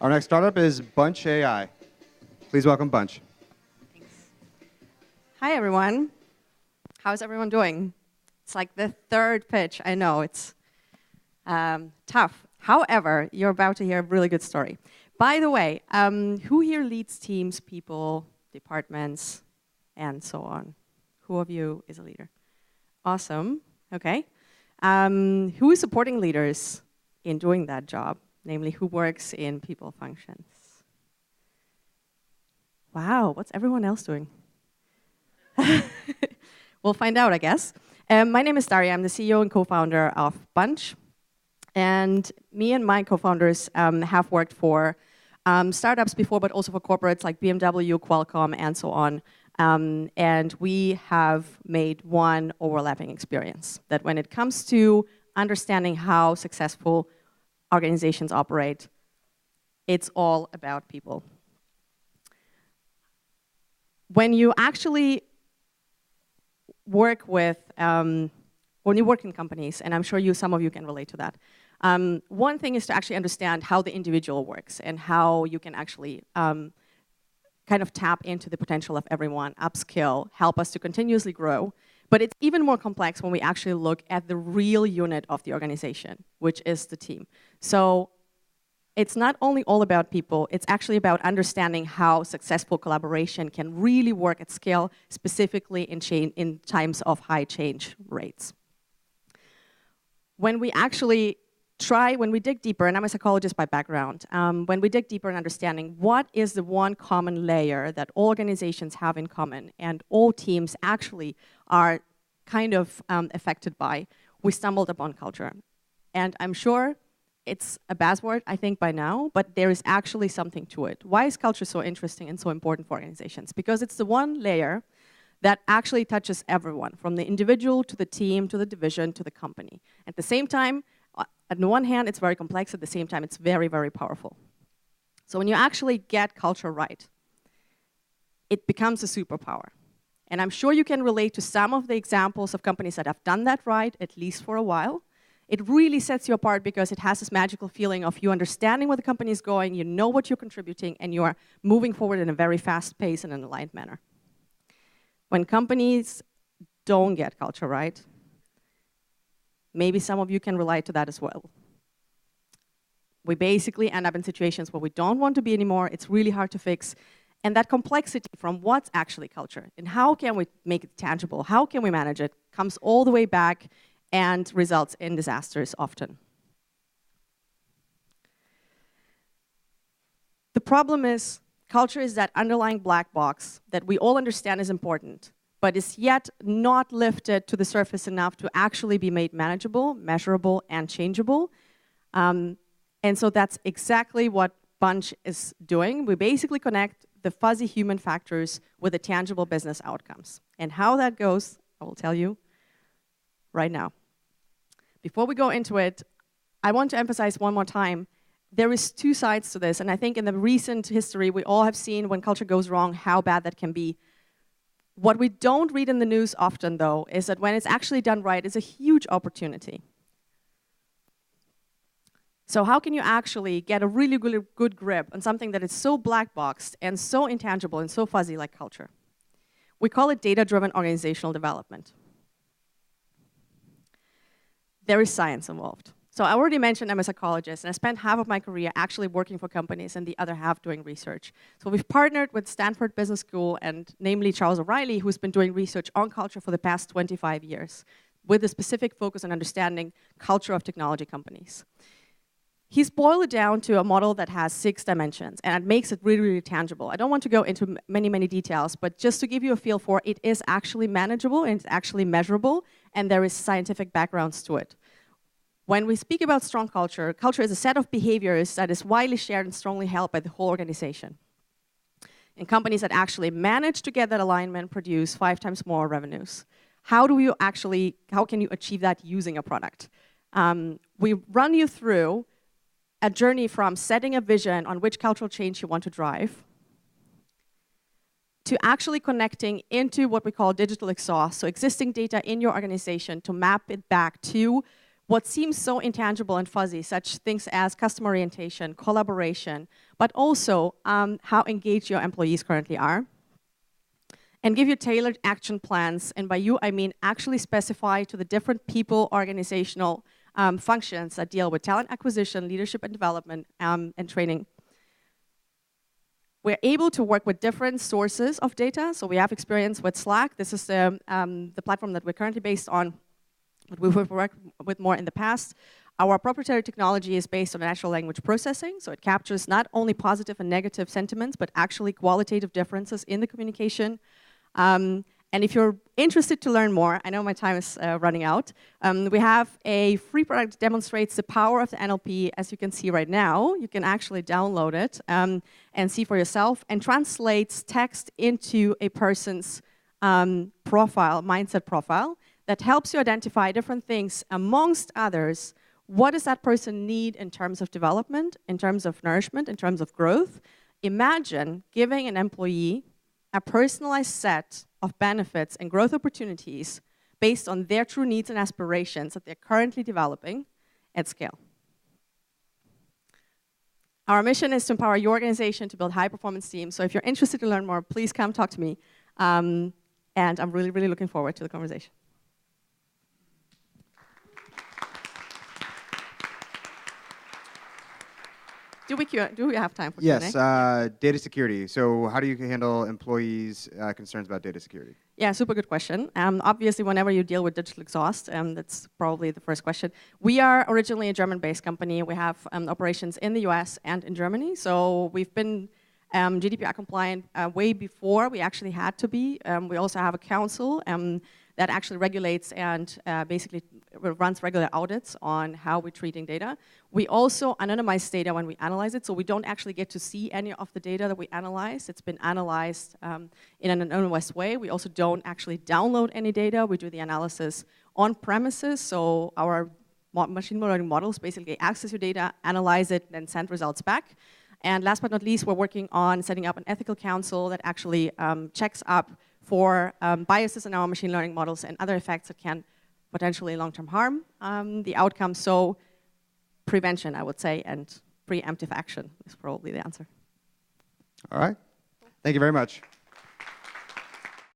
Our next startup is Bunch AI. Please welcome Bunch. Thanks. Hi, everyone. How's everyone doing? It's like the third pitch. I know, it's tough. However, you're about to hear a really good story. By the way, who here leads teams, people, departments, and so on? Who of you is a leader? Awesome. Okay. Who is supporting leaders in doing that job? Namely, who works in people functions? Wow, what's everyone else doing? We'll find out, I guess. My name is Daria. I'm the CEO and co-founder of Bunch. And me and my co-founders have worked for startups before, but also for corporates like BMW, Qualcomm, and so on. And we have made one overlapping experience, that when it comes to understanding how successful organizations operate, it's all about people. When you actually work with, when you work in companies, and I'm sure some of you can relate to that, one thing is to actually understand how the individual works and how you can actually kind of tap into the potential of everyone, upskill, help us to continuously grow. But it's even more complex when we actually look at the real unit of the organization, which is the team. So it's not only all about people, it's actually about understanding how successful collaboration can really work at scale, specifically in times of high change rates. When we dig deeper, and I'm a psychologist by background, when we dig deeper in understanding what is the one common layer that all organizations have in common and all teams actually are kind of affected by, we stumbled upon culture. And I'm sure it's a buzzword, I think, by now, but there is actually something to it. Why is culture so interesting and so important for organizations? Because it's the one layer that actually touches everyone, from the individual to the team, to the division, to the company. At the same time, on the one hand, it's very complex. At the same time, it's very, very powerful. So when you actually get culture right, it becomes a superpower. And I'm sure you can relate to some of the examples of companies that have done that right, at least for a while. It really sets you apart because it has this magical feeling of you understanding where the company is going, you know what you're contributing, and you are moving forward in a very fast pace and an aligned manner. When companies don't get culture right, maybe some of you can relate to that as well. We basically end up in situations where we don't want to be anymore, it's really hard to fix, and that complexity from what's actually culture and how can we make it tangible, how can we manage it, comes all the way back and results in disasters often. The problem is, culture is that underlying black box that we all understand is important, but is yet not lifted to the surface enough to actually be made manageable, measurable, and changeable. And so that's exactly what Bunch is doing. We basically connect the fuzzy human factors with the tangible business outcomes. And how that goes, I will tell you right now. Before we go into it, I want to emphasize one more time, there is two sides to this, and I think in the recent history, we all have seen when culture goes wrong, how bad that can be. What we don't read in the news often, though, is that when it's actually done right, it's a huge opportunity. So how can you actually get a really good grip on something that is so black boxed and so intangible and so fuzzy like culture? We call it data-driven organizational development. There is science involved. So I already mentioned I'm a psychologist, and I spent half of my career actually working for companies and the other half doing research. So we've partnered with Stanford Business School, and namely Charles O'Reilly, who's been doing research on culture for the past 25 years, with a specific focus on understanding culture of technology companies. He's boiled it down to a model that has 6 dimensions, and it makes it really, really tangible. I don't want to go into many, many details, but just to give you a feel for it is actually manageable, and it's actually measurable, and there is scientific backgrounds to it. When we speak about strong culture, culture is a set of behaviors that is widely shared and strongly held by the whole organization. And companies that actually manage to get that alignment produce 5 times more revenues. How can you achieve that using a product? We run you through a journey from setting a vision on which cultural change you want to drive, to actually connecting into what we call digital exhaust, so existing data in your organization to map it back to what seems so intangible and fuzzy, such things as customer orientation, collaboration, but also how engaged your employees currently are. And give you tailored action plans, and by you I mean actually specify to the different people, organizational functions that deal with talent acquisition, leadership and development, and training. We're able to work with different sources of data, so we have experience with Slack. This is the platform that we're currently based on, but we've worked with more in the past. Our proprietary technology is based on natural language processing, so it captures not only positive and negative sentiments, but actually qualitative differences in the communication. And if you're interested to learn more, I know my time is running out, we have a free product that demonstrates the power of the NLP, as you can see right now. You can actually download it and see for yourself, and translates text into a person's profile, mindset profile, that helps you identify different things, amongst others. What does that person need in terms of development, in terms of nourishment, in terms of growth? Imagine giving an employee a personalized set of benefits and growth opportunities based on their true needs and aspirations that they're currently developing at scale. Our mission is to empower your organization to build high-performance teams. So if you're interested to learn more, please come talk to me. And I'm really, really looking forward to the conversation. Do we have time for Q&A? Yes, data security. So how do you handle employees' concerns about data security? Yeah, super good question. Obviously, whenever you deal with digital exhaust, that's probably the first question. We are originally a German-based company. We have operations in the US and in Germany. So we've been GDPR compliant way before we actually had to be. We also have a council that actually regulates and basically runs regular audits on how we're treating data. We also anonymize data when we analyze it, so we don't actually get to see any of the data that we analyze. It's been analyzed in an anonymous way. We also don't actually download any data. We do the analysis on premises, so our machine learning models basically access your data, analyze it, and send results back. And last but not least, we're working on setting up an ethical council that actually checks up for biases in our machine learning models and other effects that can potentially long-term harm the outcome. So prevention, I would say, and preemptive action is probably the answer. All right. Thank you very much.